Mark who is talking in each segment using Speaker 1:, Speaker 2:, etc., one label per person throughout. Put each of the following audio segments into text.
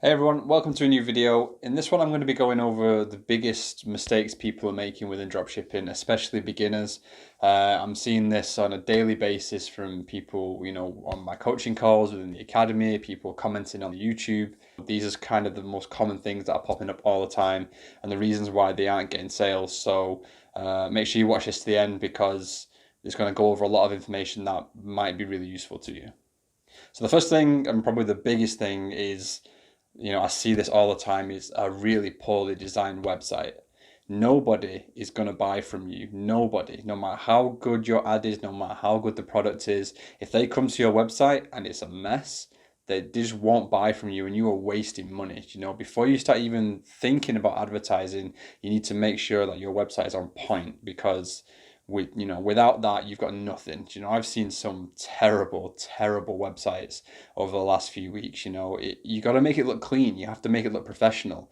Speaker 1: Hey everyone, welcome to a new video. In this one, I'm going to be going over the biggest mistakes people are making within dropshipping, especially beginners. I'm seeing this on a daily basis from people, on my coaching calls within the academy, people commenting on YouTube. These are kind of the most common things that are popping up all the time and the reasons why they aren't getting sales. So make sure you watch this to the end because it's going to go over a lot of information that might be really useful to you. So the first thing, and probably the biggest thing, is I see this all the time, is a really poorly designed website. Nobody is going to buy from you. Nobody, no matter how good your ad is, no matter how good the product is, if they come to your website and it's a mess, they just won't buy from you and you are wasting money. Before you start even thinking about advertising, you need to make sure that your website is on point because without that, you've got nothing. I've seen some terrible, terrible websites over the last few weeks. You got to make it look clean. You have to make it look professional.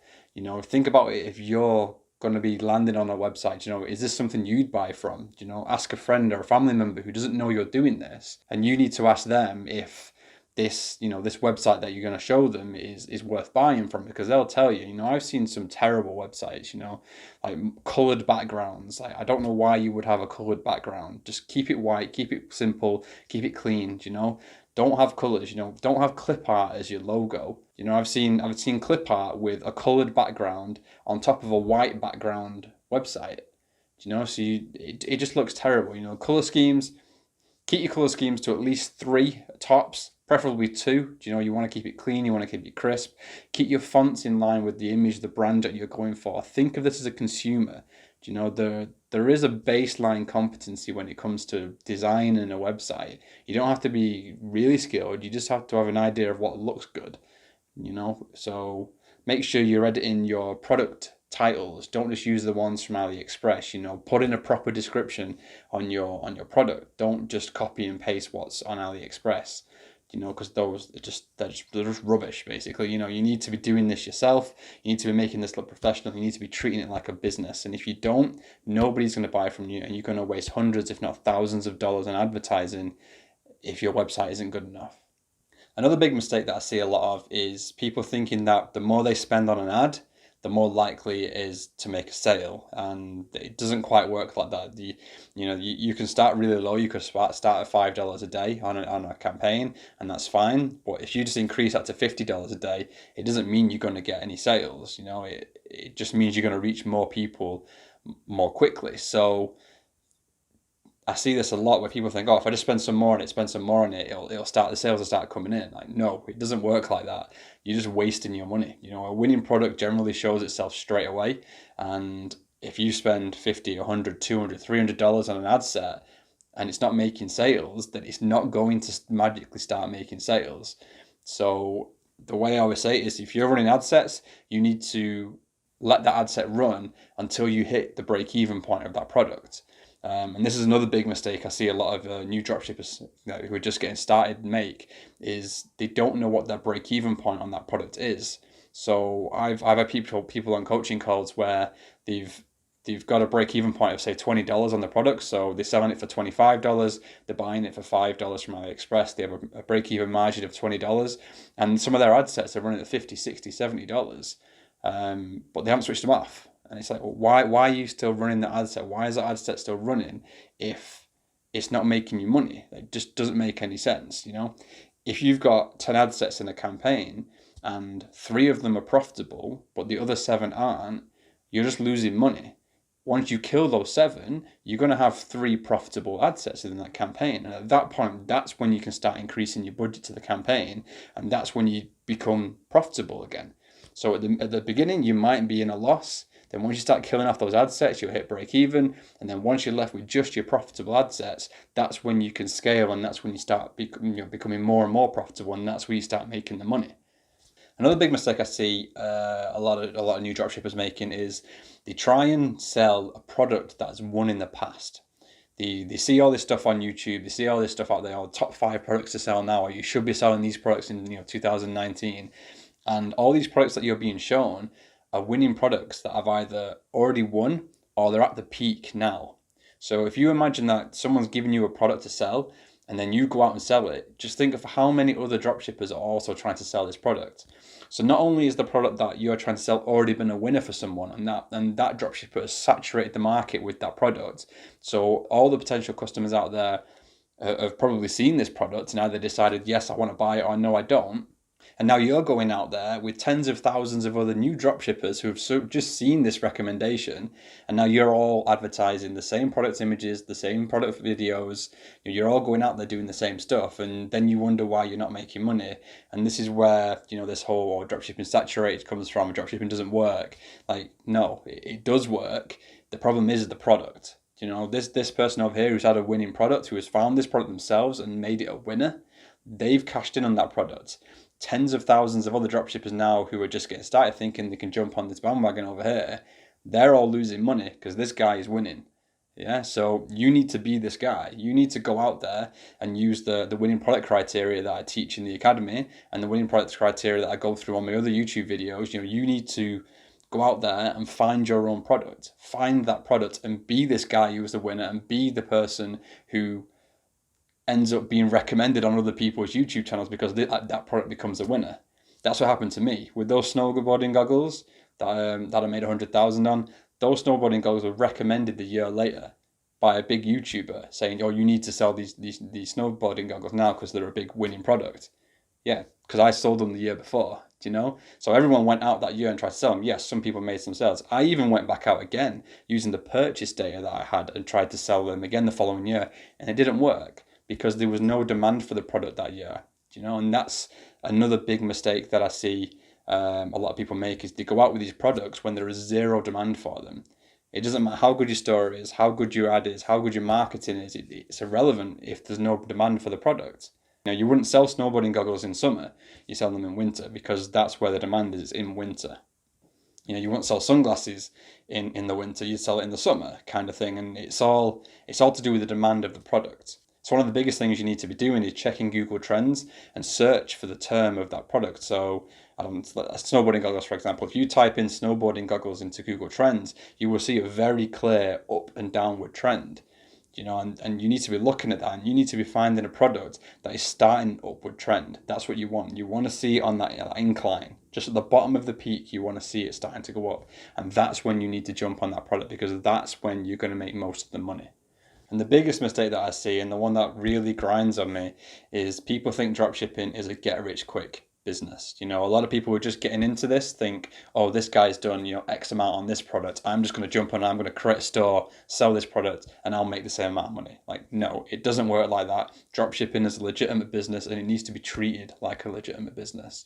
Speaker 1: Think about it. If you're going to be landing on a website, is this something you'd buy from? Ask a friend or a family member who doesn't know you're doing this, and you need to ask them if this website that you're going to show them is worth buying from, because they'll tell you. I've seen some terrible websites, like colored backgrounds. Like, I don't know why you would have a colored background. Just keep it white, keep it simple, keep it clean. Don't have colors. Don't have clip art as your logo. I've seen clip art with a colored background on top of a white background website. So it just looks terrible. Color schemes. Keep your color schemes to at least 3 tops, preferably 2. You want to keep it clean, you want to keep it crisp. Keep your fonts in line with the image, the brand that you're going for. Think of this as a consumer. There is a baseline competency when it comes to designing a website. You don't have to be really skilled, you just have to have an idea of what looks good. So make sure you're editing your product titles. Don't just use the ones from AliExpress. Put in a proper description on your product. Don't just copy and paste what's on AliExpress. Because they're just rubbish, basically. You need to be doing this yourself. You need to be making this look professional. You need to be treating it like a business. And if you don't, nobody's going to buy from you, and you're going to waste hundreds, if not thousands of dollars on advertising if your website isn't good enough. Another big mistake that I see a lot of is people thinking that the more they spend on an ad, the more likely it is to make a sale, and it doesn't quite work like that. You can start really low. You could start at $5 a day on a campaign, and that's fine. But if you just increase that to $50 a day, it doesn't mean you're going to get any sales. It just means you're going to reach more people more quickly. So I see this a lot where people think, oh, if I just spend some more on it, the sales will start coming in. Like, no, it doesn't work like that. You're just wasting your money. A winning product generally shows itself straight away. And if you spend $50, $100, $200, $300 on an ad set and it's not making sales, then it's not going to magically start making sales. So the way I always say it is, if you're running ad sets, you need to let that ad set run until you hit the break-even point of that product. And this is another big mistake I see a lot of new dropshippers who are just getting started make, is they don't know what their break-even point on that product is. So I've had people on coaching calls where they've got a break-even point of, say, $20 on the product. So they're selling it for $25, they're buying it for $5 from AliExpress, they have a break-even margin of $20, and some of their ad sets are running at $50, $60, $70, but they haven't switched them off. And it's like, well, why are you still running the ad set? Why is that ad set still running if it's not making you money? It just doesn't make any sense. If you've got 10 ad sets in a campaign and 3 of them are profitable, but the other 7 aren't, you're just losing money. Once you kill those 7, you're going to have 3 profitable ad sets in that campaign. And at that point, that's when you can start increasing your budget to the campaign. And that's when you become profitable again. So at the beginning, you might be in a loss. Then once you start killing off those ad sets, you'll hit break even. And then once you're left with just your profitable ad sets, that's when you can scale, and that's when you start becoming more and more profitable, and that's where you start making the money. Another big mistake I see a lot of new dropshippers making is they try and sell a product that's won in the past. They see all this stuff on YouTube, they see all this stuff out there, top 5 products to sell now, or you should be selling these products in 2019. And all these products that you're being shown are winning products that have either already won or they're at the peak now. So if you imagine that someone's giving you a product to sell and then you go out and sell it, just think of how many other dropshippers are also trying to sell this product. So not only is the product that you're trying to sell already been a winner for someone, and that dropshipper has saturated the market with that product, so all the potential customers out there have probably seen this product and either decided, yes, I want to buy it, or no, I don't. And now you're going out there with tens of thousands of other new dropshippers who have just seen this recommendation, and now you're all advertising the same product images, the same product videos. You're all going out there doing the same stuff, and then you wonder why you're not making money. And this is where this whole dropshipping saturated comes from. Dropshipping doesn't work. Like, no, it does work. The problem is the product. This person over here who's had a winning product, who has found this product themselves and made it a winner, they've cashed in on that product. Tens of thousands of other dropshippers now who are just getting started thinking they can jump on this bandwagon over here, they're all losing money because this guy is winning. Yeah, so you need to be this guy. You need to go out there and use the winning product criteria that I teach in the academy and the winning product criteria that I go through on my other YouTube videos. You need to go out there and find your own product. Find that product and be this guy who is the winner, and be the person who ends up being recommended on other people's YouTube channels because that product becomes a winner. That's what happened to me with those snowboarding goggles that I made 100,000 on. Those snowboarding goggles were recommended a year later by a big YouTuber saying, "Oh, you need to sell these snowboarding goggles now because they're a big winning product." Yeah, because I sold them the year before. So everyone went out that year and tried to sell them. Yes, some people made some sales. I even went back out again using the purchase data that I had and tried to sell them again the following year, and it didn't work because there was no demand for the product that year. And that's another big mistake that I see a lot of people make, is they go out with these products when there is zero demand for them. It doesn't matter how good your store is, how good your ad is, how good your marketing is. It's irrelevant if there's no demand for the product. You wouldn't sell snowboarding goggles in summer. You sell them in winter because that's where the demand is, in winter. You won't sell sunglasses in the winter. You sell it in the summer, kind of thing. And it's all to do with the demand of the product. So one of the biggest things you need to be doing is checking Google Trends and search for the term of that product. So snowboarding goggles, for example, if you type in snowboarding goggles into Google Trends, you will see a very clear up and downward trend. And you need to be looking at that, and you need to be finding a product that is starting an upward trend. That's what you want. You want to see on that incline, just at the bottom of the peak, you want to see it starting to go up. And that's when you need to jump on that product, because that's when you're going to make most of the money. And the biggest mistake that I see, and the one that really grinds on me, is people think dropshipping is a get-rich-quick business. A lot of people who are just getting into this think, oh, this guy's done X amount on this product, I'm just going to jump on, I'm going to create a store, sell this product, and I'll make the same amount of money. Like, no, it doesn't work like that. Dropshipping is a legitimate business, and it needs to be treated like a legitimate business.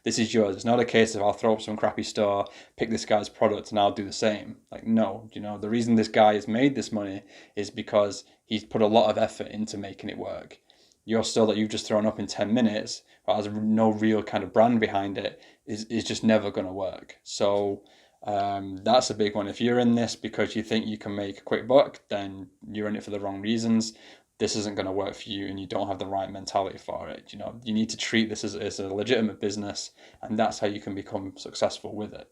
Speaker 1: This is yours. It's not a case of I'll throw up some crappy store, pick this guy's product, and I'll do the same. Like, no, the reason this guy has made this money is because he's put a lot of effort into making it work. Your store that you've just thrown up in 10 minutes, but has no real kind of brand behind it, is just never going to work. So that's a big one. If you're in this because you think you can make a quick buck, then you're in it for the wrong reasons. This isn't going to work for you, and you don't have the right mentality for it. You need to treat this as a legitimate business, and that's how you can become successful with it.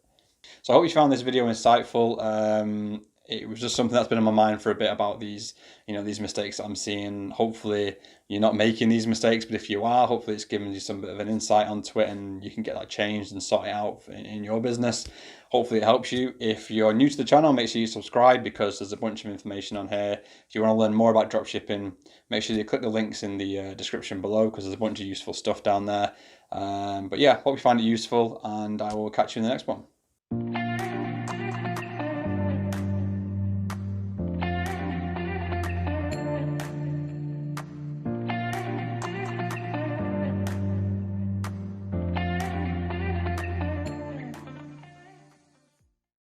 Speaker 1: So I hope you found this video insightful. It was just something that's been on my mind for a bit about these mistakes that I'm seeing. Hopefully you're not making these mistakes, but if you are, hopefully it's given you some bit of an insight onto it, and you can get that changed and sort it out in your business. Hopefully it helps you. If you're new to the channel, make sure you subscribe, because there's a bunch of information on here. If you want to learn more about dropshipping, make sure you click the links in the description below, because there's a bunch of useful stuff down there. But yeah, hope you find it useful, and I will catch you in the next one.